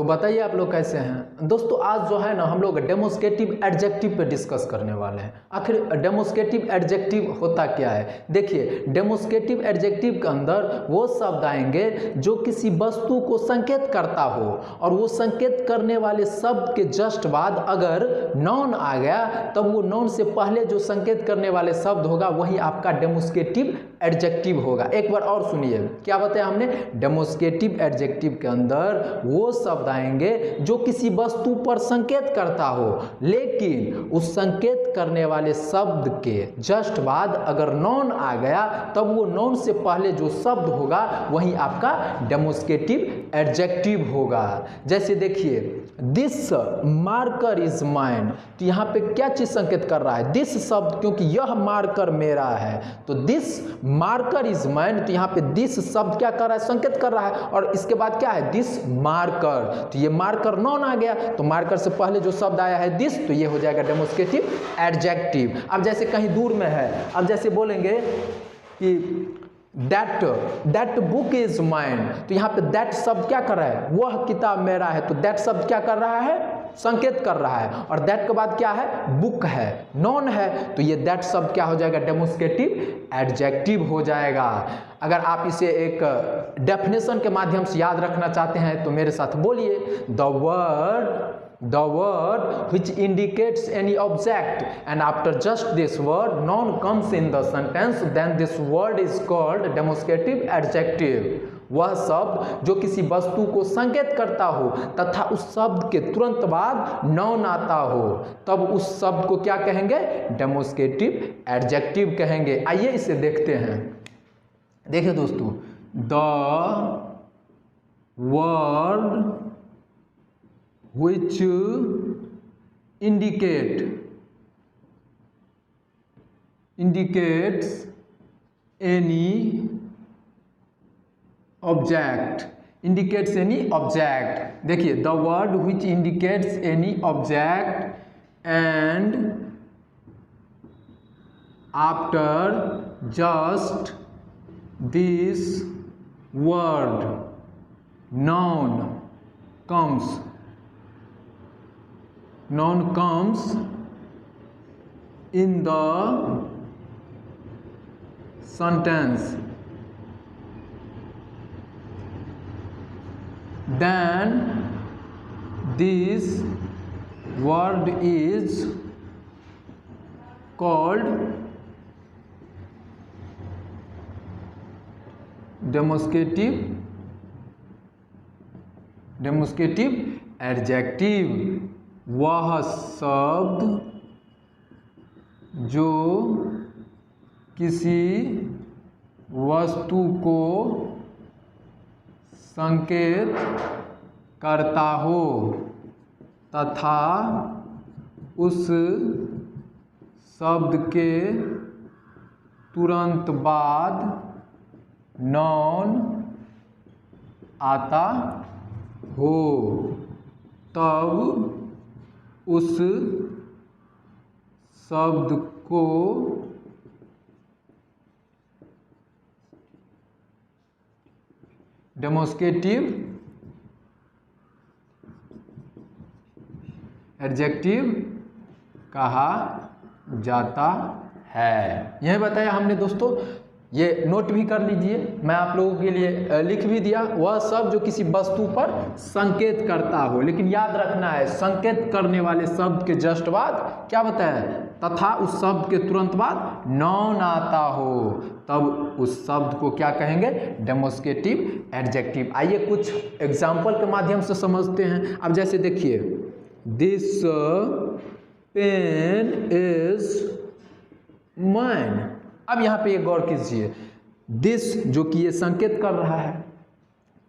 तो बताइए आप लोग कैसे हैं दोस्तों। आज जो है ना हम लोग डेमोस्ट्रेटिव एडजेक्टिव पे डिस्कस करने वाले हैं। आखिर डेमोस्ट्रेटिव एडजेक्टिव होता क्या है? देखिए, डेमोस्ट्रेटिव एडजेक्टिव के अंदर वो शब्द आएंगे जो किसी वस्तु को संकेत करता हो, और वो संकेत करने वाले शब्द के जस्ट बाद अगर नाउन आ गया तब वो नाउन से पहले जो संकेत करने वाले शब्द होगा वही आपका डेमोस्ट्रेटिव एडजेक्टिव होगा। एक बार और सुनिए, क्या बताया हमने? डेमोस्ट्रेटिव एडजेक्टिव के अंदर वो शब्द आएंगे जो किसी वस्तु पर संकेत करता हो, लेकिन उस संकेत करने वाले शब्द के जस्ट बाद अगर नाउन आ गया तब वो नाउन से पहले जो शब्द होगा वही आपका डेमोस्ट्रेटिव एडजेक्टिव होगा। जैसे देखिए, दिस मार्कर इज माइन, तो यहाँ पे क्या चीज संकेत कर रहा है? दिस शब्द, क्योंकि यह मार्कर मेरा है, तो दिस मार्कर इज माइन, तो यहाँ पे दिस शब्द क्या कर रहा है? संकेत कर रहा है। और इसके बाद क्या है? दिस मार्कर, तो ये मार्कर नॉन आ गया, तो मार्कर से पहले जो शब्द आया है दिस, तो ये हो जाएगा डेमोस्ट्रेटिव एडजेक्टिव। अब जैसे कहीं दूर में है, अब जैसे बोलेंगे कि दैट बुक इज माइन, तो यहाँ पे दैट शब्द क्या कर रहा है? वह किताब मेरा है, तो दैट शब्द क्या कर रहा है? संकेत कर रहा है। और दैट के बाद क्या है? बुक है, नॉन है, तो ये दैट शब्द क्या हो जाएगा? डेमोस्ट्रेटिव एडजेक्टिव हो जाएगा। अगर आप इसे एक डेफिनेशन के माध्यम से याद रखना चाहते हैं तो मेरे साथ बोलिए, the word which indicates any object and after just this word noun comes in the sentence, then this word is called demonstrative adjective। वह शब्द जो किसी वस्तु को संकेत करता हो तथा उस शब्द के तुरंत बाद नाउन आता हो, तब उस शब्द को क्या कहेंगे? डेमोस्ट्रेटिव एडजेक्टिव कहेंगे। आइए इसे देखते हैं। देखिए दोस्तों, the word which indicates any object, देखिए, the word which indicates any object and after just this word noun comes in the sentence, then this word is called demonstrative adjective। वह शब्द जो किसी वस्तु को संकेत करता हो तथा उस शब्द के तुरंत बाद नाउन आता हो, तब उस शब्द को डेमोस्ट्रेटिव एडजेक्टिव कहा जाता है। यह बताया हमने दोस्तों, ये नोट भी कर लीजिए, मैं आप लोगों के लिए लिख भी दिया। वह शब्द जो किसी वस्तु पर संकेत करता हो, लेकिन याद रखना है संकेत करने वाले शब्द के जस्ट बाद क्या बताया? तथा उस शब्द के तुरंत बाद नाउन आता हो, तब उस शब्द को क्या कहेंगे? Demonstrative adjective. आइए कुछ एग्जाम्पल के माध्यम से समझते हैं। अब जैसे देखिए, दिस पेन इज माइन। अब यहाँ पे एक गौर कीजिए, दिस जो कि ये संकेत कर रहा है,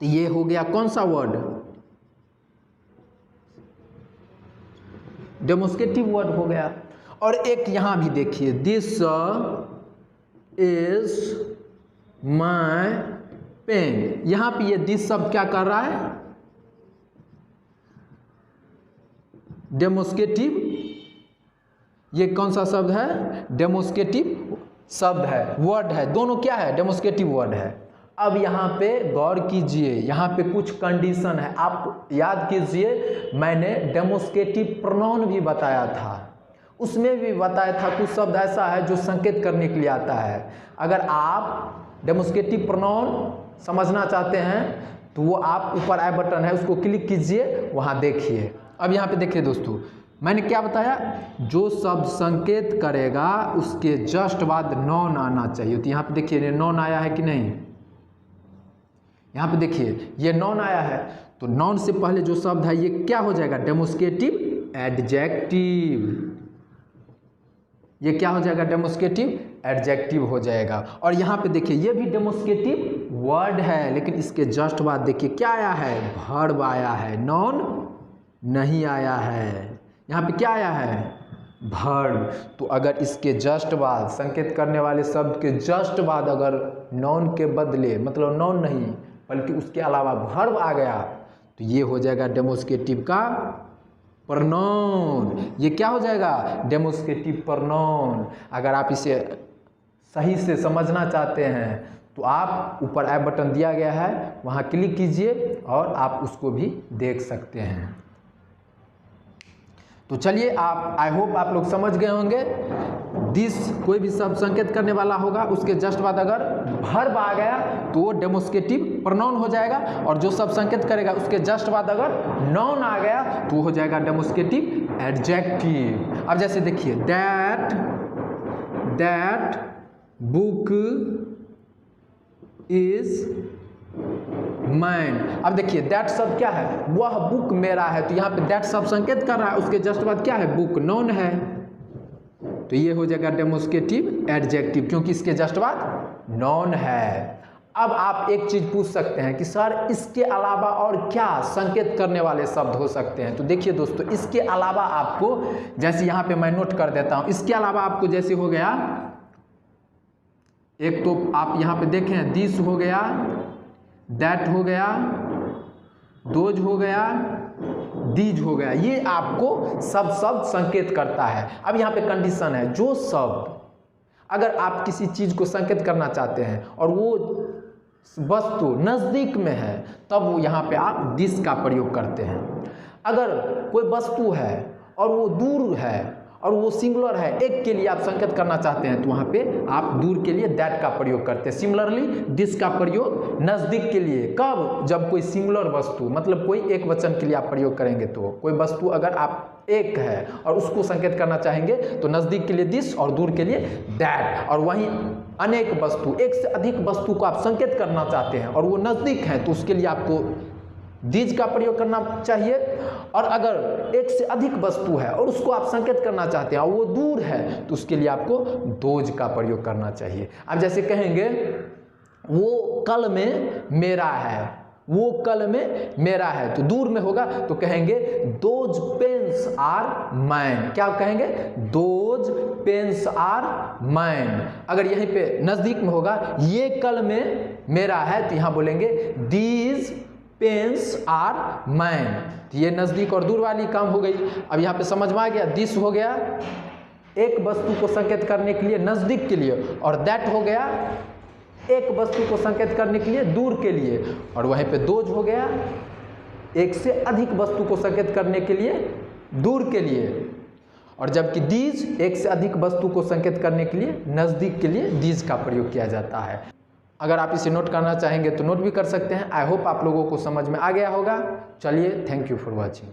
तो ये हो गया कौन सा वर्ड? डेमोस्ट्रेटिव वर्ड हो गया। और एक यहाँ भी देखिए, दिस इज माय पेन। यहाँ पे ये दिस शब्द क्या कर रहा है? डेमोस्ट्रेटिव। ये कौन सा शब्द है? डेमोस्ट्रेटिव शब्द है, वर्ड है, दोनों क्या है? डेमोस्ट्रेटिव वर्ड है। अब यहाँ पे गौर कीजिए, यहाँ पे कुछ कंडीशन है। आप याद कीजिए मैंने डेमोस्ट्रेटिव प्रोनाउन भी बताया था, उसमें भी बताया था कुछ शब्द ऐसा है जो संकेत करने के लिए आता है। अगर आप डेमोस्ट्रेटिव प्रोनाउन समझना चाहते हैं तो वो आप ऊपर आई बटन है उसको क्लिक कीजिए, वहाँ देखिए। अब यहाँ पे देखिए दोस्तों, मैंने क्या बताया, जो शब्द संकेत करेगा उसके जस्ट बाद नॉन आना चाहिए। तो यहाँ पे देखिए नॉन आया है कि नहीं, यहाँ पे देखिए ये नॉन आया है, तो नॉन से पहले जो शब्द है ये क्या हो जाएगा, डेमोस्ट्रेटिव एडजेक्टिव। ये क्या हो जाएगा, डेमोस्ट्रेटिव एडजेक्टिव हो जाएगा। और यहाँ पे देखिए ये भी डेमोस्ट्रेटिव वर्ड है, लेकिन इसके जस्ट बाद देखिए क्या आया है, वर्ब आया है, नॉन नहीं आया है। यहाँ पे क्या आया है, वर्ब। तो अगर इसके जस्ट बाद संकेत करने वाले शब्द के जस्ट बाद अगर नॉन के बदले, मतलब नॉन नहीं बल्कि उसके अलावा वर्ब आ गया, तो ये हो जाएगा डेमोस्ट्रेटिव का प्रोनाउन। ये क्या हो जाएगा, डेमोस्ट्रेटिव प्रोनाउन। अगर आप इसे सही से समझना चाहते हैं तो आप ऊपर आई बटन दिया गया है, वहाँ क्लिक कीजिए और आप उसको भी देख सकते हैं। तो चलिए, आप आई होप आप लोग समझ गए होंगे। दिस कोई भी शब्द संकेत करने वाला होगा, उसके जस्ट बाद अगर वर्ब आ गया तो वो डेमोस्ट्रेटिव प्रोनाउन हो जाएगा, और जो शब्द संकेत करेगा उसके जस्ट बाद अगर नाउन आ गया तो वो हो जाएगा डेमोस्ट्रेटिव एडजेक्टिव। अब जैसे देखिए दैट बुक इज माइन। अब देखिए दैट शब्द क्या है, वह बुक मेरा है, तो यहाँ पे दैट शब्द संकेत कर रहा है, उसके जस्ट बाद क्या है, बुक नॉन है, तो ये हो जाएगा डेमोस्ट्रेटिव एडजेक्टिव, क्योंकि इसके जस्ट बाद नॉन है। अब आप एक चीज पूछ सकते हैं कि सर इसके अलावा और क्या संकेत करने वाले शब्द हो सकते हैं। तो देखिए दोस्तों, इसके अलावा आपको, जैसे यहाँ पे मैं नोट कर देता हूँ, इसके अलावा आपको जैसे हो गया, एक तो आप यहाँ पे देखें दिस हो गया, दैट हो गया, दोज हो गया, दीज हो गया, ये आपको सब शब्द संकेत करता है। अब यहाँ पे कंडीशन है, जो शब्द अगर आप किसी चीज को संकेत करना चाहते हैं और वो वस्तु नजदीक में है, तब वो यहाँ पे आप दिस का प्रयोग करते हैं। अगर कोई वस्तु है और वो दूर है और वो सिंगुलर है, एक के लिए आप संकेत करना चाहते हैं, तो वहाँ पे आप दूर के लिए दैट का प्रयोग करते हैं। सिमिलरली दिस का प्रयोग नज़दीक के लिए कब, जब कोई सिंगुलर वस्तु, मतलब कोई एक वचन के लिए आप प्रयोग करेंगे। तो कोई वस्तु अगर आप एक है और उसको संकेत करना चाहेंगे तो नज़दीक के लिए दिस और दूर के लिए दैट। और वहीं अनेक वस्तु, एक से अधिक वस्तु को आप संकेत करना चाहते हैं और वो नज़दीक है, तो उसके लिए आपको दीज का प्रयोग करना चाहिए। और अगर एक से अधिक वस्तु है और उसको आप संकेत करना चाहते हैं और वो दूर है, तो उसके लिए आपको दोज का प्रयोग करना चाहिए। अब जैसे कहेंगे वो कल में मेरा है, वो कल में मेरा है, तो दूर में होगा तो कहेंगे दोज पेन्स आर माइन। क्या कहेंगे, दोज पेन्स आर माइन। अगर यहीं पे नज़दीक में होगा, ये कल में मेरा है, तो यहाँ बोलेंगे दीज पेन्स आर माइन। ये नज़दीक और दूर वाली काम हो गई। अब यहाँ पे समझ में आ गया, दिस हो गया एक वस्तु को संकेत करने के लिए नज़दीक के लिए, और दैट हो गया एक वस्तु को संकेत करने के लिए दूर के लिए, और वहीं पे दोज हो गया एक से अधिक वस्तु को संकेत करने के लिए दूर के लिए, और जबकि दीज एक से अधिक वस्तु को संकेत करने के लिए नज़दीक के लिए दीज का प्रयोग किया जाता है। अगर आप इसे नोट करना चाहेंगे तो नोट भी कर सकते हैं। आई होप आप लोगों को समझ में आ गया होगा। चलिए, थैंक यू फॉर वॉचिंग।